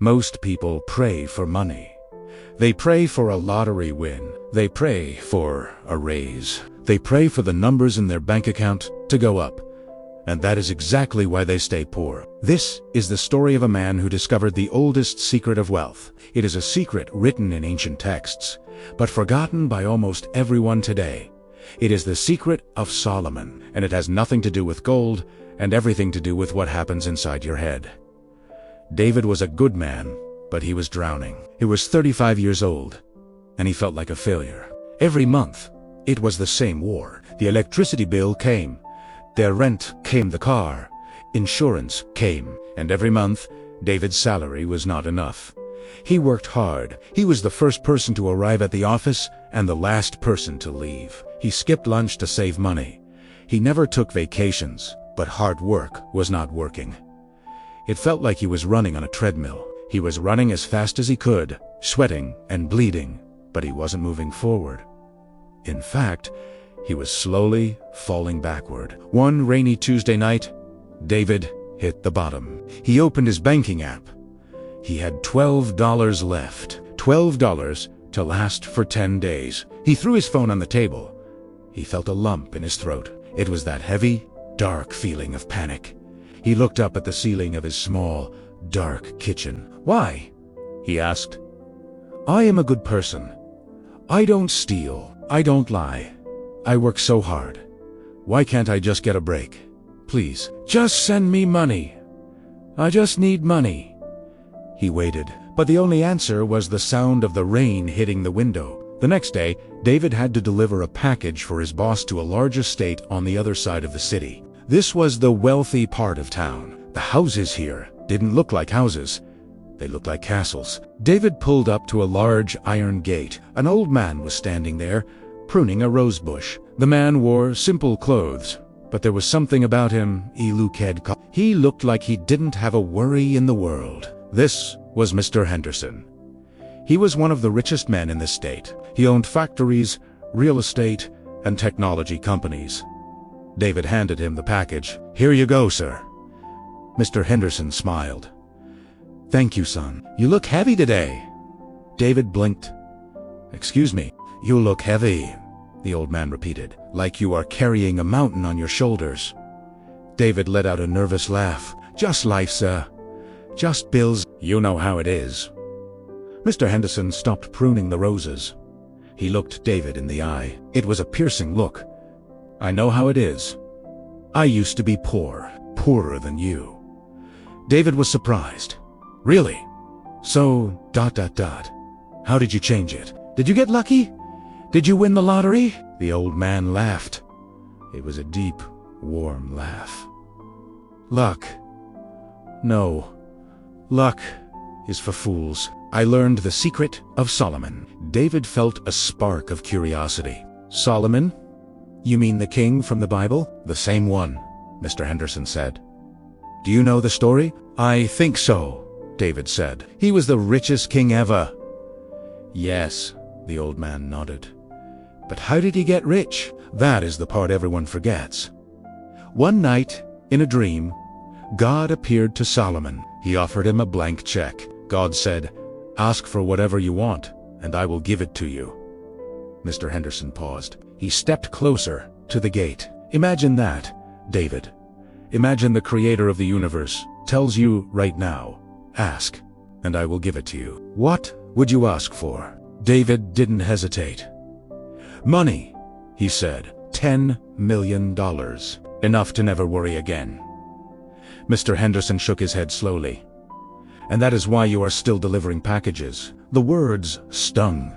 Most people pray for money. They pray for a lottery win. They pray for a raise. They pray for the numbers in their bank account to go up. And that is exactly why they stay poor. This is the story of a man who discovered the oldest secret of wealth. It is a secret written in ancient texts, but forgotten by almost everyone today. It is the secret of Solomon, and it has nothing to do with gold and everything to do with what happens inside your head. David was a good man, but he was drowning. He was 35 years old, and he felt like a failure. Every month, it was the same war. The electricity bill came. Their rent came, the car. Insurance came. And every month, David's salary was not enough. He worked hard. He was the first person to arrive at the office and the last person to leave. He skipped lunch to save money. He never took vacations, but hard work was not working. It felt like he was running on a treadmill. He was running as fast as he could, sweating and bleeding, but he wasn't moving forward. In fact, he was slowly falling backward. One rainy Tuesday night, David hit the bottom. He opened his banking app. He had $12 left. $12 to last for 10 days. He threw his phone on the table. He felt a lump in his throat. It was that heavy, dark feeling of panic. He looked up at the ceiling of his small, dark kitchen. "Why?" he asked. "I am a good person. I don't steal. I don't lie. I work so hard. Why can't I just get a break? Please, just send me money. I just need money." He waited, but the only answer was the sound of the rain hitting the window. The next day, David had to deliver a package for his boss to a large estate on the other side of the city. This was the wealthy part of town. The houses here didn't look like houses. They looked like castles. David pulled up to a large iron gate. An old man was standing there, pruning a rose bush. The man wore simple clothes, but there was something about him. He looked like he didn't have a worry in the world. This was Mr. Henderson. He was one of the richest men in the state. He owned factories, real estate, and technology companies. David handed him the package. "Here you go, sir." Mr. Henderson smiled. "Thank you, son. You look heavy today." David blinked. "Excuse me, you look heavy," the old man repeated, "like you are carrying a mountain on your shoulders." David let out a nervous laugh. "Just life, sir. Just bills. You know how it is." Mr. Henderson stopped pruning the roses. He looked David in the eye. It was a piercing look. "I know how it is. I used to be poor, poorer than you." David was surprised. "Really? So, ... How did you change it? Did you get lucky? Did you win the lottery?" The old man laughed. It was a deep, warm laugh. "Luck? No. Luck is for fools. I learned the secret of Solomon." David felt a spark of curiosity. "Solomon? You mean the king from the Bible?" "The same one," Mr. Henderson said. "Do you know the story?" "I think so," David said. "He was the richest king ever." "Yes," the old man nodded. "But how did he get rich?" That is the part everyone forgets. One night, in a dream, God appeared to Solomon. He offered him a blank check. God said, "Ask for whatever you want, and I will give it to you." Mr. Henderson paused. He stepped closer to the gate. "Imagine that, David. Imagine the creator of the universe tells you right now, ask, and I will give it to you. What would you ask for?" David didn't hesitate. "Money," he said. $10 million. Enough to never worry again. Mr. Henderson shook his head slowly. "And that is why you are still delivering packages." The words stung.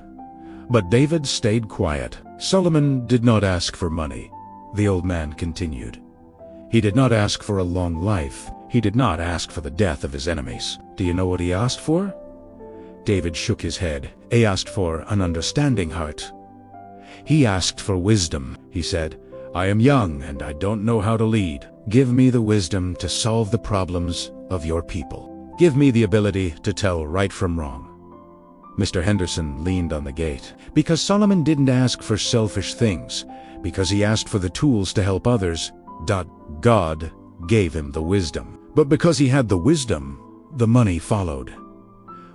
But David stayed quiet. "Solomon did not ask for money," the old man continued. "He did not ask for a long life. He did not ask for the death of his enemies. Do you know what he asked for?" David shook his head. "He asked for an understanding heart. He asked for wisdom. He said, 'I am young and I don't know how to lead. Give me the wisdom to solve the problems of your people. Give me the ability to tell right from wrong.'" Mr. Henderson leaned on the gate. Because Solomon didn't ask for selfish things, because he asked for the tools to help others, God gave him the wisdom. But because he had the wisdom, the money followed.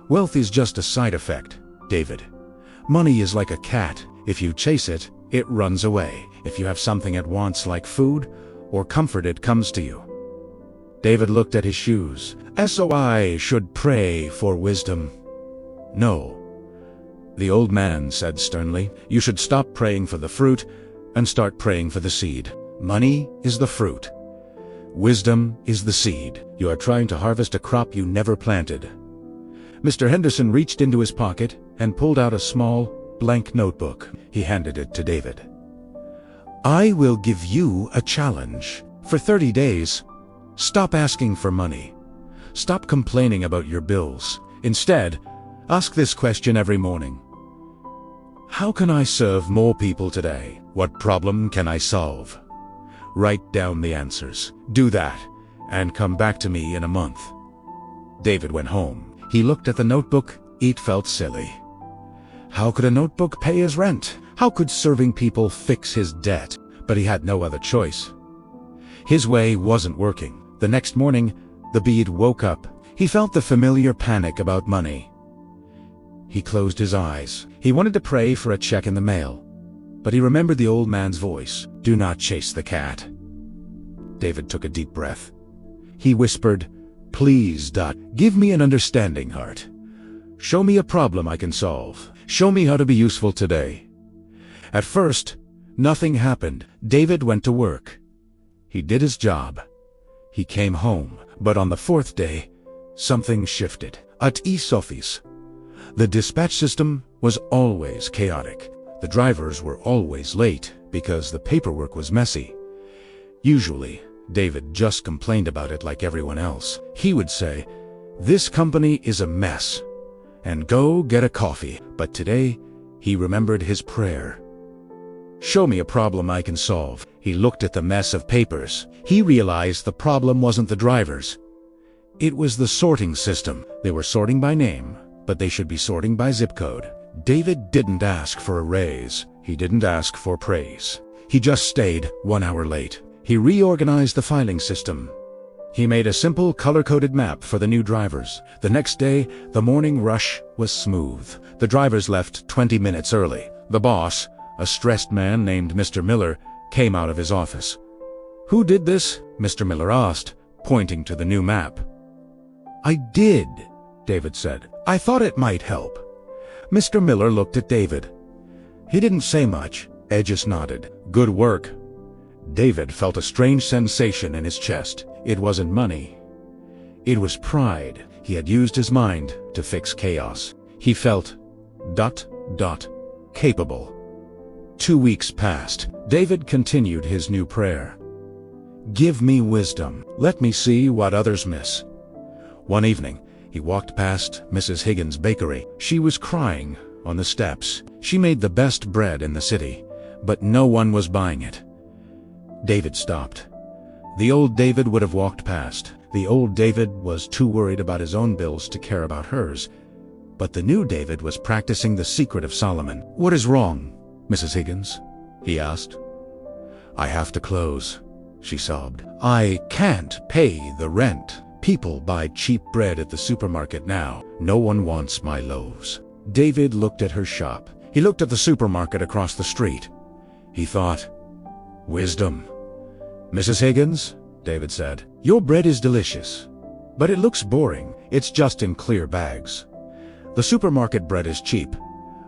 Wealth is just a side effect, David. Money is like a cat. If you chase it, it runs away. If you have something it wants like food or comfort, it comes to you. David looked at his shoes. So I should pray for wisdom. No. The old man said sternly, you should stop praying for the fruit and start praying for the seed. Money is the fruit. Wisdom is the seed. You are trying to harvest a crop you never planted. Mr. Henderson reached into his pocket and pulled out a small, blank notebook. He handed it to David. I will give you a challenge. For 30 days, stop asking for money. Stop complaining about your bills. Instead, ask this question every morning. How can I serve more people today? What problem can I solve? Write down the answers. Do that, and come back to me in a month. David went home. He looked at the notebook. It felt silly. How could a notebook pay his rent? How could serving people fix his debt? But he had no other choice. His way wasn't working. The next morning, the Bede woke up. He felt the familiar panic about money. He closed his eyes. He wanted to pray for a check in the mail, but he remembered the old man's voice. Do not chase the cat. David took a deep breath. He whispered, Please, give me an understanding heart. Show me a problem I can solve. Show me how to be useful today. At first, nothing happened. David went to work. He did his job. He came home. But on the fourth day, something shifted. At his office, the dispatch system was always chaotic. The drivers were always late because the paperwork was messy. Usually, David just complained about it like everyone else. He would say, This company is a mess, and go get a coffee. But today, he remembered his prayer. Show me a problem I can solve. He looked at the mess of papers. He realized the problem wasn't the drivers. It was the sorting system. They were sorting by name, but they should be sorting by zip code. David didn't ask for a raise. He didn't ask for praise. He just stayed 1 hour late. He reorganized the filing system. He made a simple color-coded map for the new drivers. The next day, the morning rush was smooth. The drivers left 20 minutes early. The boss, a stressed man named Mr. Miller, came out of his office. Who did this? Mr. Miller asked, pointing to the new map. I did, David said. I thought it might help. Mr. Miller looked at David. He didn't say much. Ed just nodded. Good work. David felt a strange sensation in his chest. It wasn't money. It was pride. He had used his mind to fix chaos. He felt ... capable. 2 weeks passed. David continued his new prayer. Give me wisdom. Let me see what others miss. One evening, he walked past Mrs. Higgins' bakery. She was crying on the steps. She made the best bread in the city, but no one was buying it. David stopped. The old David would have walked past. The old David was too worried about his own bills to care about hers. But the new David was practicing the secret of Solomon. What is wrong, Mrs. Higgins? He asked. I have to close, she sobbed. I can't pay the rent. People buy cheap bread at the supermarket now. No one wants my loaves. David looked at her shop. He looked at the supermarket across the street. He thought, wisdom. Mrs. Higgins, David said, your bread is delicious, but it looks boring. It's just in clear bags. The supermarket bread is cheap,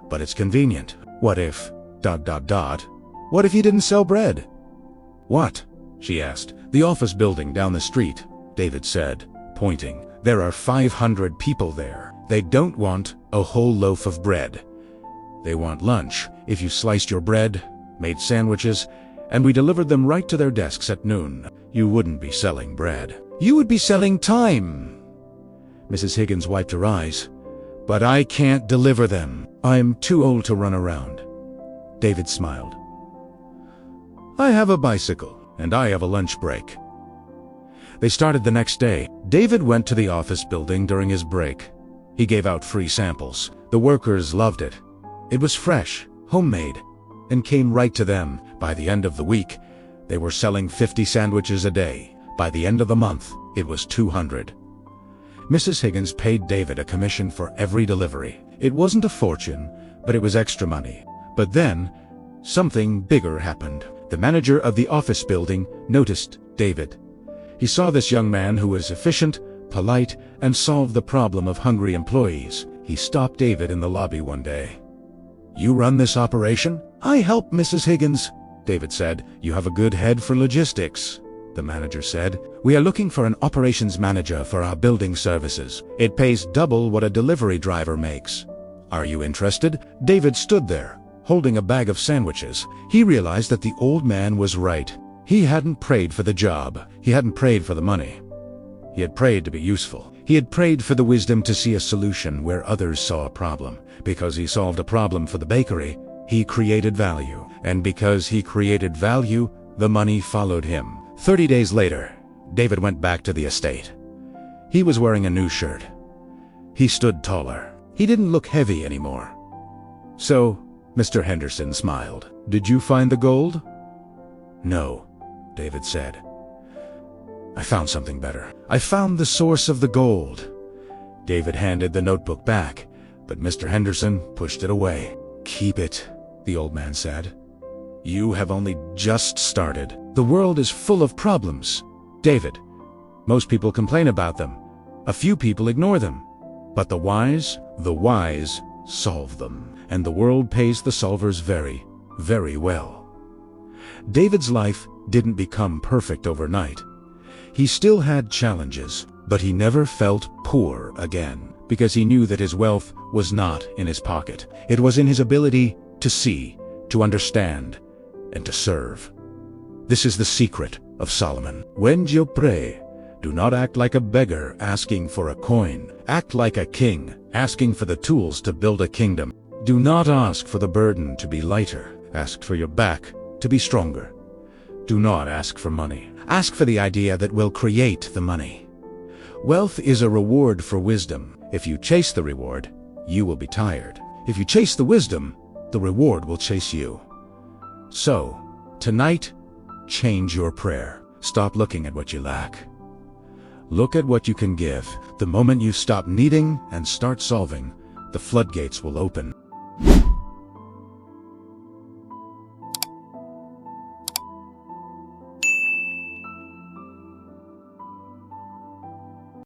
but it's convenient. What if... What if you didn't sell bread? What? She asked. The office building down the street, David said, pointing. There are 500 people there. They don't want a whole loaf of bread. They want lunch. If you sliced your bread, made sandwiches, and we delivered them right to their desks at noon, you wouldn't be selling bread. You would be selling time. Mrs. Higgins wiped her eyes. But I can't deliver them. I'm too old to run around. David smiled. I have a bicycle, and I have a lunch break. They started the next day. David went to the office building during his break. He gave out free samples. The workers loved it. It was fresh, homemade, and came right to them. By the end of the week, they were selling 50 sandwiches a day. By the end of the month, it was 200. Mrs. Higgins paid David a commission for every delivery. It wasn't a fortune, but it was extra money. But then, something bigger happened. The manager of the office building noticed David. He saw this young man who was efficient, polite, and solved the problem of hungry employees. He stopped David in the lobby one day. "You run this operation?" "I help Mrs. Higgins," David said. "You have a good head for logistics," the manager said. "We are looking for an operations manager for our building services. It pays double what a delivery driver makes. Are you interested?" David stood there, holding a bag of sandwiches. He realized that the old man was right. He hadn't prayed for the job. He hadn't prayed for the money. He had prayed to be useful. He had prayed for the wisdom to see a solution where others saw a problem. Because he solved a problem for the bakery, he created value. And because he created value, the money followed him. 30 days later, David went back to the estate. He was wearing a new shirt. He stood taller. He didn't look heavy anymore. "So," Mr. Henderson smiled, "did you find the gold?" "No," David said. "I found something better. I found the source of the gold." David handed the notebook back, but Mr. Henderson pushed it away. "Keep it," the old man said. "You have only just started. The world is full of problems, David. Most people complain about them. A few people ignore them. But the wise solve them. And the world pays the solvers very, very well." David's life didn't become perfect overnight. He still had challenges, but he never felt poor again, because he knew that his wealth was not in his pocket. It was in his ability to see, to understand, and to serve. This is the secret of Solomon. When you pray, do not act like a beggar asking for a coin. Act like a king, asking for the tools to build a kingdom. Do not ask for the burden to be lighter. Ask for your back to be stronger. Do not ask for money. Ask for the idea that will create the money. Wealth is a reward for wisdom. If you chase the reward, you will be tired. If you chase the wisdom, the reward will chase you. So, tonight, change your prayer. Stop looking at what you lack. Look at what you can give. The moment you stop needing and start solving, the floodgates will open.